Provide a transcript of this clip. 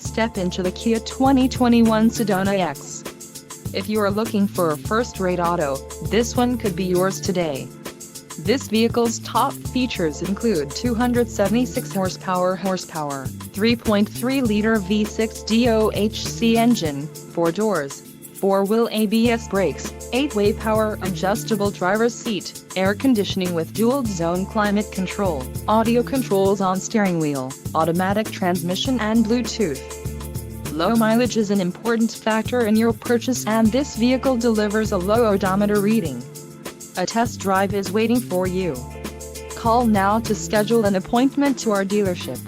Step into the Kia 2021 Sedona EX. If you are looking for a first-rate auto, this one could be yours today. This vehicle's top features include 276 horsepower, 3.3-liter V6 DOHC engine, 4 doors, 4-wheel ABS brakes, 8-way power adjustable driver's seat, air conditioning with dual-zone climate control, audio controls on steering wheel, automatic transmission and Bluetooth. Low mileage is an important factor in your purchase, and this vehicle delivers a low odometer reading. A test drive is waiting for you. Call now to schedule an appointment to our dealership.